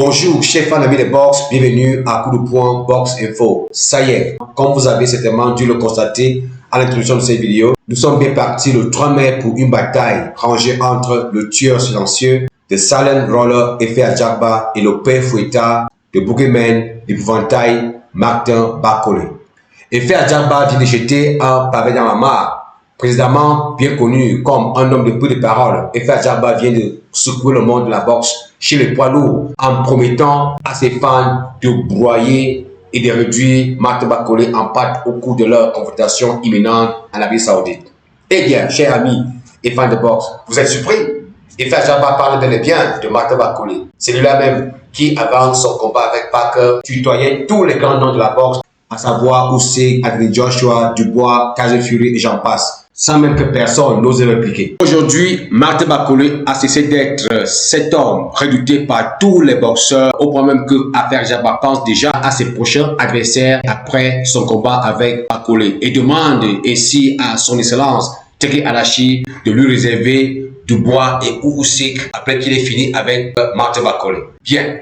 Bonjour, chers fans d'amis de boxe, bienvenue à Coup de Poing Box Info. Ça y est, comme vous avez certainement dû le constater à l'introduction de cette vidéo, nous sommes bien partis le 3 mai pour une bataille rangée entre le tueur silencieux de Silent Roller Efe Ajagba et le père fouettard de Boogeyman d'épouvantail Martin Bakole. Efe Ajagba vient de jeter un pavé dans la mare. Précédemment bien connu comme un homme de peu de paroles, Efe Ajagba vient de secouer le monde de la boxe chez les poids lourds en promettant à ses fans de broyer et de réduire Martin Bakole en pâte au cours de leur confrontation imminente en Arabie Saoudite. Eh bien, chers amis et fans de boxe, vous êtes surpris? Efe Ajagba parle bel et bien de Martin Bakole. C'est lui-là même qui, avant son combat avec Parker, tutoyait tous les grands noms de la boxe, à savoir Usyk, Anthony Joshua, Dubois, Tyson Fury et j'en passe, sans même que personne n'ose répliquer. Aujourd'hui, Martin Bakole a cessé d'être cet homme redouté par tous les boxeurs, au point même que Efe Ajagba pense déjà à ses prochains adversaires après son combat avec Bakole et demande ainsi à son excellence Teke Adachi de lui réserver Dubois et Usyk après qu'il ait fini avec Martin Bakole. Bien.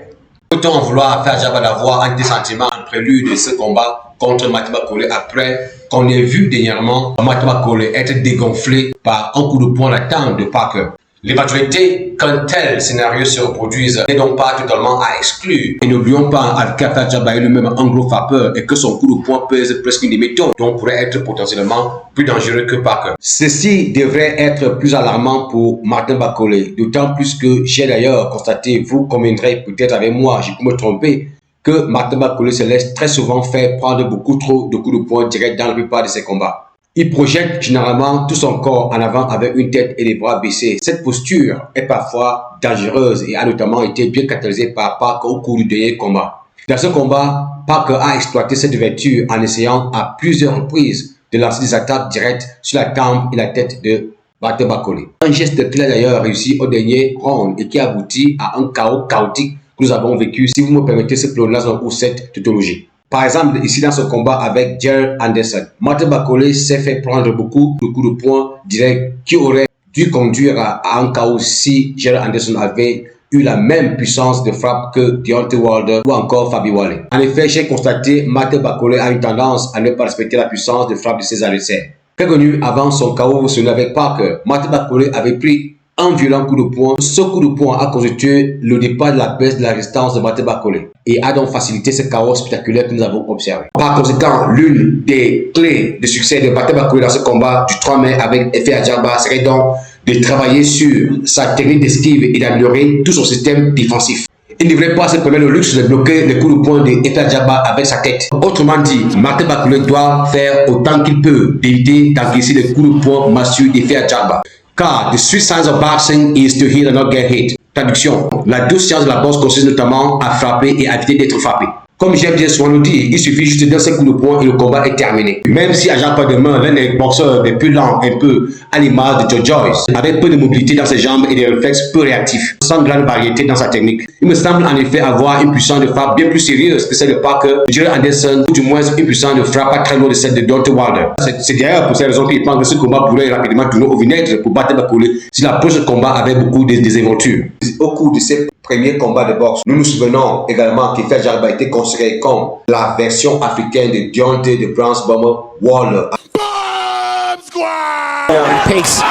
Peut-on en vouloir à Efe Ajagba d'avoir un désentiment en prélude de ce combat contre Martin Bakole après qu'on ait vu dernièrement Martin Bakole être dégonflé par un coup de poing latent de Parker? L'éventualité qu'un tel scénario se reproduise n'est donc pas totalement à exclure. Et n'oublions pas qu'Efe Ajagba est lui-même un gros frappeur et que son coup de poing pèse presque une demi-tonne, donc pourrait être potentiellement plus dangereux que Parker. Ceci devrait être plus alarmant pour Martin Bakole, d'autant plus que j'ai d'ailleurs constaté, vous conviendrez peut-être avec moi, je peux me tromper, que Martin Bakole se laisse très souvent faire prendre beaucoup trop de coups de poing directs dans la plupart de ses combats. Il projette généralement tout son corps en avant avec une tête et les bras baissés. Cette posture est parfois dangereuse et a notamment été bien catalysée par Parker au cours du dernier combat. Dans ce combat, Parker a exploité cette ouverture en essayant à plusieurs reprises de lancer des attaques directes sur la tempe et la tête de Martin Bakole. Un geste qu'il a d'ailleurs réussi au dernier round et qui aboutit à un chaos chaotique que nous avons vécu, si vous me permettez ce pléonasme ou cette tautologie. Par exemple, ici dans ce combat avec Gerald Anderson, Martin Bakole s'est fait prendre beaucoup de coups de poing directs qui auraient dû conduire à un chaos si Gerald Anderson avait eu la même puissance de frappe que Deontay Wilder ou encore Fabi Wale. En effet, j'ai constaté Martin Bakole a une tendance à ne pas respecter la puissance de frappe de ses adversaires. Prévenu avant son chaos sonné avec Parker, Martin Bakole avait pris un violent coup de poing. Ce coup de poing a constitué le départ de la baisse de la résistance de Martin Bakole et a donc facilité ce chaos spectaculaire que nous avons observé. Par conséquent, l'une des clés de succès de Martin Bakole dans ce combat du 3 mai avec Efe Ajagba serait donc de travailler sur sa technique d'esquive et d'améliorer tout son système défensif. Il ne devrait pas se permettre le luxe de bloquer les coups de poing de Efe Ajagba avec sa tête. Autrement dit, Martin Bakole doit faire autant qu'il peut d'éviter d'encaisser les coups de poing massifs d'Efe Ajagba. Car the sweet science of boxing is to hit and not get hit. Traduction, la douce science de la boxe consiste notamment à frapper et à éviter d'être frappé. Comme j'aime bien souvent le dire, il suffit juste d'un seul coup de poing et le combat est terminé. Même si Ajagba demeure l'un des boxeurs les plus lents, un peu à l'image de Joe Joyce, avec peu de mobilité dans ses jambes et des réflexes peu réactifs, sans grande variété dans sa technique. Il me semble en effet avoir une puissance de frappe bien plus sérieuse que celle de Parker, de Gerald Anderson, ou du moins une puissance de frappe pas très loin de celle de Deontay Wilder. C'est d'ailleurs pour cette raison qu'il pense que ce combat pourrait rapidement tourner au vinaigre pour battre Bakole si l'approche de combat avait beaucoup de désaventures. Au cours de ces premiers combats de boxe, nous nous souvenons également qu'Efe Ajagba a été considéré comme la version africaine de Deontay de Bronze Bomber Waller. Bomb Squad! Pace.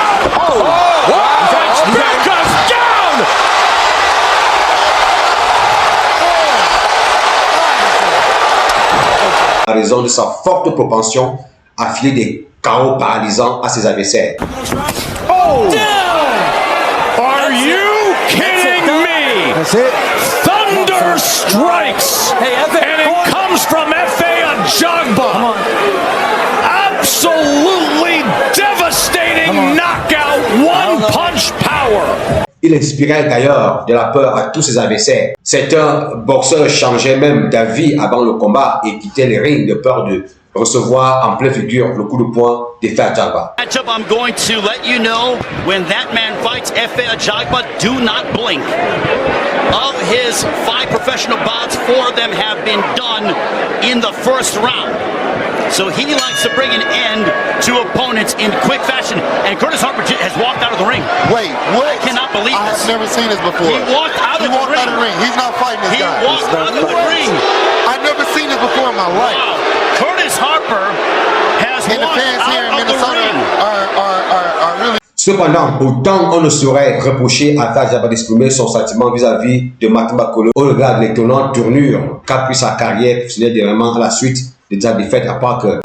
Becca's down! À raison de sa forte propension à filer des chaos paralysants à ses adversaires. Oh! Are you kidding me? That's it. Thunder strikes! And it comes from Efe Ajagba. Absolutely devastating knockout, one punch power. Il inspirait d'ailleurs de la peur à tous ses adversaires. Certains boxeurs changeaient même d'avis avant le combat et quittaient les rings de peur de recevoir en pleine figure le coup de poing d'Efe Ajagba. Matchup, I'm going to let you know when that man fights Efe Ajagba, do not blink. Of his 5 professional bouts, 4 of them have been done in the first round. So he likes to bring an end to opponents in quick fashion. And Curtis Harper has walked out of the ring. Wait, what? I cannot believe I this. have never seen this before. He walked out of the ring. Out of the ring. He's not fighting this guy. He walked out of the ring. I've never seen this before in my life. Wow. Curtis Harper has And the walked fans here in out of the Minnesota ring. are really... Cependant, autant on ne saurait reprocher à Fajaba d'exprimer son sentiment vis-à-vis de Martin Bakole au regard de l'étonnante tournure qu'a pris sa carrière professionnelle dernièrement à la suite de sa défaite à Parker,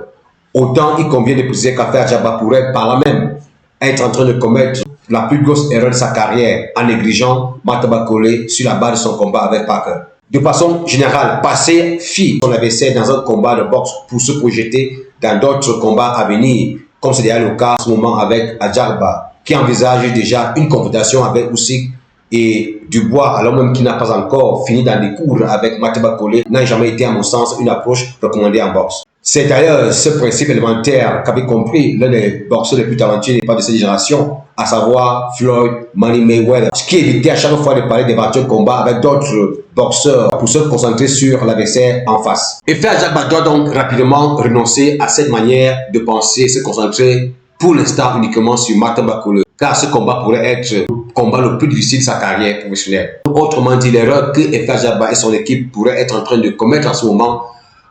autant il convient de préciser qu'Fajaba pourrait par là même être en train de commettre la plus grosse erreur de sa carrière en négligeant Martin Bakole sur la base de son combat avec Parker. De façon générale, passer fille son adversaire dans un combat de boxe pour se projeter dans d'autres combats à venir, comme c'est déjà le cas en ce moment avec Ajagba, qui envisage déjà une confrontation avec Usyk et Dubois, alors même qu'il n'a pas encore fini d'en découdre avec Martin Bakole, n'a jamais été, à mon sens, une approche recommandée en boxe. C'est d'ailleurs ce principe élémentaire qu'avait compris l'un des boxeurs les plus talentueux des pas de cette génération, à savoir Floyd Money Mayweather, ce qui évitait à chaque fois de parler d'éventuels combats avec d'autres boxeurs pour se concentrer sur l'adversaire en face. Et Fajaba doit donc rapidement renoncer à cette manière de penser et se concentrer pour l'instant uniquement sur Martin Bakole, car ce combat pourrait être le combat le plus difficile de sa carrière professionnelle. Autrement dit, l'erreur que Fajaba et son équipe pourraient être en train de commettre en ce moment,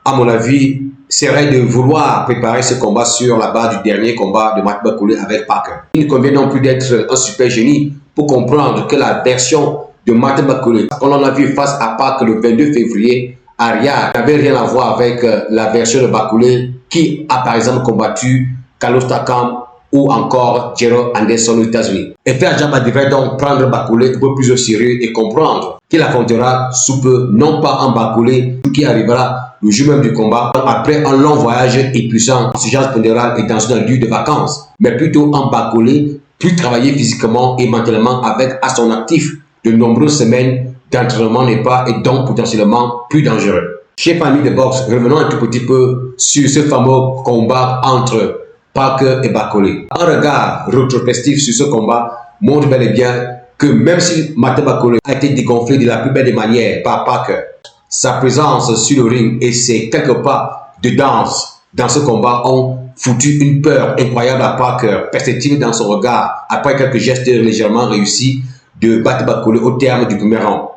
à mon avis, serait de vouloir préparer ce combat sur la base du dernier combat de Martin Bakole avec Parker. Il ne convient non plus d'être un super génie pour comprendre que la version de Martin Bakole, qu'on en a vu face à Parker le 22 février à Riyad, n'avait rien à voir avec la version de Bakole qui a par exemple combattu Carlos Takam ou encore Gerald Anderson aux États-Unis. Et Fajaba devrait donc prendre Bakole un peu plus au sérieux et comprendre qu'il affrontera sous peu non pas un Bakole qui arrivera le jour même du combat après un long voyage épuisant en sujet pondéral et dans un lieu de vacances, mais plutôt un Bakole plus travaillé physiquement et mentalement avec à son actif de nombreuses semaines d'entraînement n'est pas et donc potentiellement plus dangereux. Chers amis de boxe, revenons un tout petit peu sur ce fameux combat entre Parker et Bakole. Un regard rétrospectif sur ce combat montre bel et bien que même si Martin Bakole a été dégonflé de la plus belle des manières par Parker, sa présence sur le ring et ses quelques pas de danse dans ce combat ont foutu une peur incroyable à Parker, perceptible dans son regard après quelques gestes légèrement réussis de Martin Bakole au terme du premier round.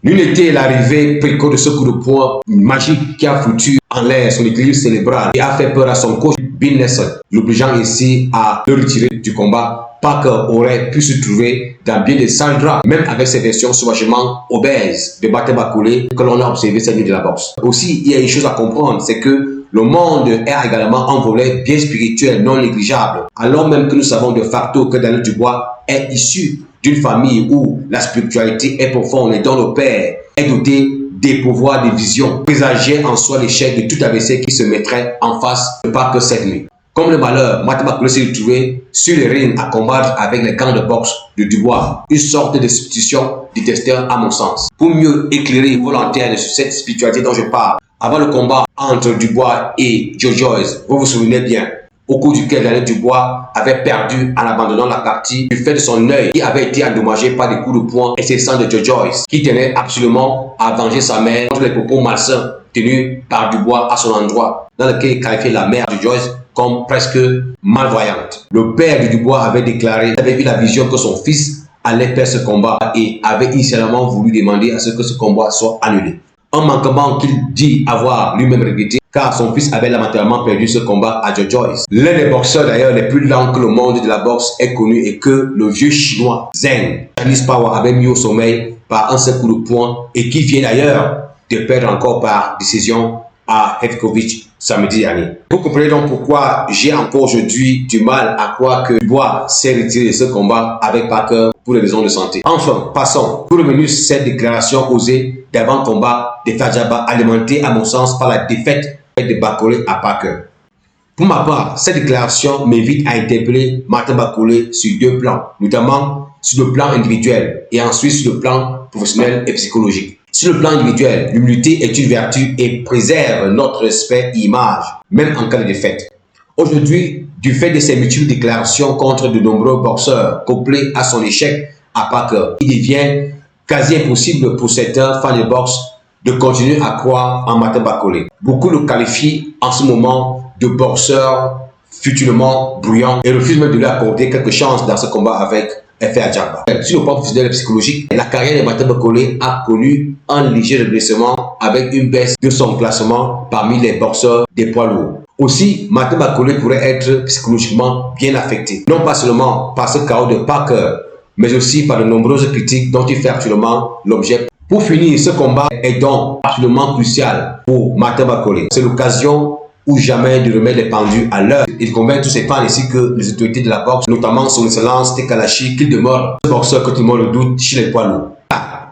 Nul n'était l'arrivée précoce de ce coup de poing magique qui a foutu en l'air son équilibre cérébral et a fait peur à son coach Bill Nelson, l'obligeant ainsi à le retirer du combat. Parker aurait pu se trouver dans bien des sales draps, même avec ses versions sauvagement obèses de Martin Bakole que l'on a observé cette nuit de la boxe. Aussi, il y a une chose à comprendre, c'est que le monde est également un volet bien spirituel non négligeable, alors même que nous savons de facto que Daniel Dubois est issu d'une famille où la spiritualité est profonde et dont le père est doté des pouvoirs de vision, présageait en soi l'échec de tout adversaire qui se mettrait en face de Parker cette nuit. Comme le malheur, Martin Bakole s'est retrouvé sur le ring à combattre avec les gants de boxe de Dubois, une sorte de substitution détestée à mon sens. Pour mieux éclairer volontaire sur cette spiritualité dont je parle, avant le combat entre Dubois et Joe Joyce, vous vous souvenez bien, au cours duquel Daniel Dubois avait perdu en abandonnant la partie du fait de son œil qui avait été endommagé par des coups de poing incessants de Joe Joyce, qui tenait absolument à venger sa mère contre les propos malsains tenus par Dubois à son endroit, dans lequel il qualifiait la mère de Joyce comme presque malvoyante. Le père de Dubois avait déclaré, avait eu la vision que son fils allait perdre ce combat et avait initialement voulu demander à ce que ce combat soit annulé. Un manquement qu'il dit avoir lui-même regretté car son fils avait lamentablement perdu ce combat à Joe Joyce. L'un des boxeurs d'ailleurs les plus lents que le monde de la boxe ait connu et que le vieux chinois Zheng Chinese Power avait mis au sommeil par un seul coup de poing et qui vient d'ailleurs de perdre encore par décision à Hetkovic samedi dernier. Vous comprenez donc pourquoi j'ai encore aujourd'hui du mal à croire que Dubois s'est retiré de ce combat avec Parker pour des raisons de santé. Enfin, passons. Pour revenir sur cette déclaration osée d'avant-combat de Fajaba, alimentée à mon sens par la défaite de Bakole à Parker. Pour ma part, cette déclaration m'invite à interpeller Martin Bakole sur deux plans, notamment sur le plan individuel et ensuite sur le plan professionnel et psychologique. Sur le plan individuel, l'humilité est une vertu et préserve notre respect et image, même en cas de défaite. Aujourd'hui, du fait de ses multiples déclarations contre de nombreux boxeurs, couplées à son échec à Parker, il devient quasi impossible pour certains fans de boxe de continuer à croire en Martin Bakole. Beaucoup le qualifient en ce moment de boxeur futurement bruyant et refusent même de lui accorder quelque chance dans ce combat avec F.A. Ajagba. Sur le plan professionnel et psychologique, la carrière de Martin Bakole a connu un léger redressement avec une baisse de son classement parmi les boxeurs des poids lourds. Aussi, Martin Bakole pourrait être psychologiquement bien affecté, non pas seulement par ce chaos de Parker, mais aussi par de nombreuses critiques dont il fait actuellement l'objet. Pour finir, ce combat est donc absolument crucial pour Martin Bakole. C'est l'occasion ou jamais de remettre les pendus à l'heure. Il convainc tous ses fans ainsi que les autorités de la boxe, notamment son excellence Tekalashi, qu'il demeure ce boxeur que tout le monde le doute chez les poids lourds.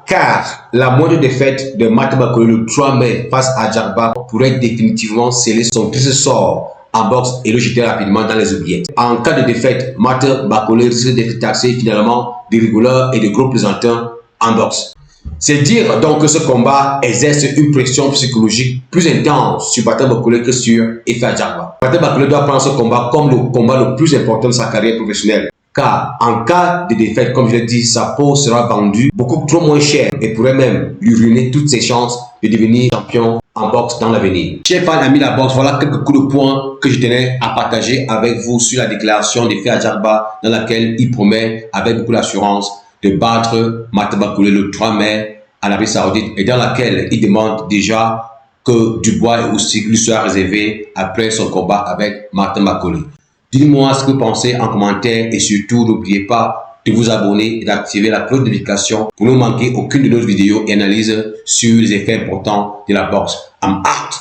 Car la moindre défaite de Martin Bakole le 3 mai face à Ajagba pourrait définitivement sceller son triste sort en boxe et le jeter rapidement dans les oubliettes. En cas de défaite, Martin Bakole risque d'être taxé finalement de rigoleur et de gros plaisantins en boxe. C'est dire donc que ce combat exerce une pression psychologique plus intense sur Martin Bakole que sur F.A. Ajagba. Martin Bakole doit prendre ce combat comme le combat le plus important de sa carrière professionnelle. Car en cas de défaite, comme je l'ai dit, sa peau sera vendue beaucoup trop moins cher et pourrait même lui ruiner toutes ses chances de devenir champion en boxe dans l'avenir. Chers fans, amis de la boxe, voilà quelques coups de poing que je tenais à partager avec vous sur la déclaration de F.A. Ajagba dans laquelle il promet avec beaucoup d'assurance de battre Martin Bakole le 3 mai en Arabie Saoudite et dans laquelle il demande déjà que Dubois et aussi lui soit réservé après son combat avec Martin Bakole. Dites-moi ce que vous pensez en commentaire et surtout n'oubliez pas de vous abonner et d'activer la cloche de notification pour ne manquer aucune de nos vidéos et analyses sur les effets importants de la boxe. I'm out.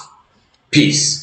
Peace.